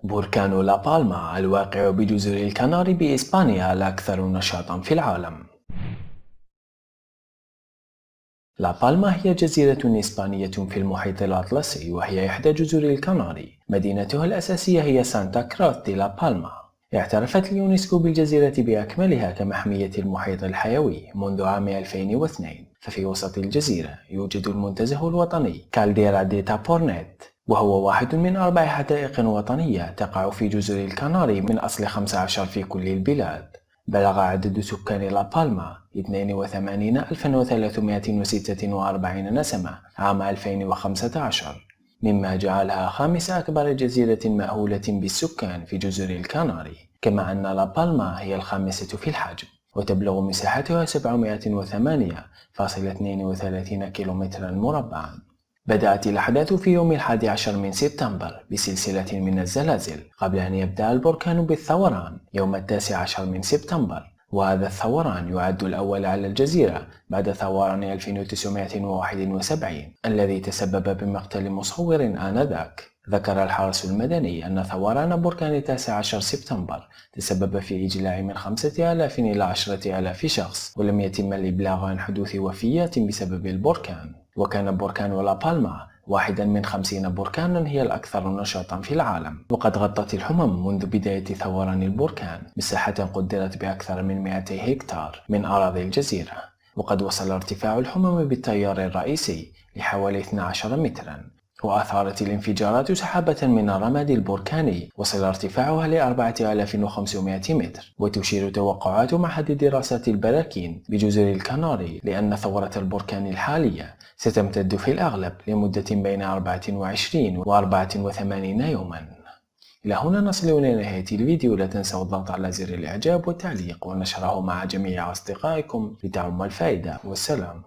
بركان لا بالما الواقع بجزر الكناري بإسبانيا الأكثر نشاطا في العالم. لا بالما هي جزيرة إسبانية في المحيط الأطلسي، وهي إحدى جزر الكناري. مدينتها الأساسية هي سانتا كروز دي لا بالما. اعترفت اليونسكو بالجزيرة بأكملها كمحمية المحيط الحيوي منذ عام 2002. ففي وسط الجزيرة يوجد المنتزه الوطني كالديرا دي تابورنيت، وهو واحد من 4 حدائق وطنية تقع في جزر الكناري من أصل 15 في كل البلاد. بلغ عدد سكان لا بالما 82,346 نسمة عام 2015، مما جعلها خامس أكبر جزيرة مأهولة بالسكان في جزر الكناري. كما أن لا بالما هي الخامسة في الحجم، وتبلغ مساحتها 708.32 كيلومترا مربعا. بدأت الأحداث في يوم 11 من سبتمبر بسلسلة من الزلازل، قبل أن يبدأ البركان بالثوران يوم 19 من سبتمبر، وهذا الثوران يعد الأول على الجزيرة بعد ثوران 1971 الذي تسبب بمقتل مصور آنذاك. ذكر الحرس المدني أن ثوران بركان 19 سبتمبر تسبب في إجلاع من 5,000 إلى 10,000 شخص، ولم يتم الإبلاغ عن حدوث وفيات بسبب البركان. وكان بركان لا بالما واحدا من 50 بركانا هي الأكثر نشاطا في العالم، وقد غطت الحمم منذ بداية ثوران البركان مساحة قدرت بأكثر من 200 هكتار من أراضي الجزيرة. وقد وصل ارتفاع الحمم بالتيار الرئيسي لحوالي 12 مترا، وأثارت الانفجارات سحابة من الرماد البركاني وصل ارتفاعها ل 4500 متر. وتشير توقعات معهد دراسات البراكين بجزر الكناري لأن ثورة البركان الحالية ستمتد في الأغلب لمدة بين 24 و 84 يوما. إلى هنا نصل إلى نهاية الفيديو. لا تنسوا الضغط على زر الإعجاب والتعليق ونشره مع جميع أصدقائكم لتعم الفائدة. والسلام.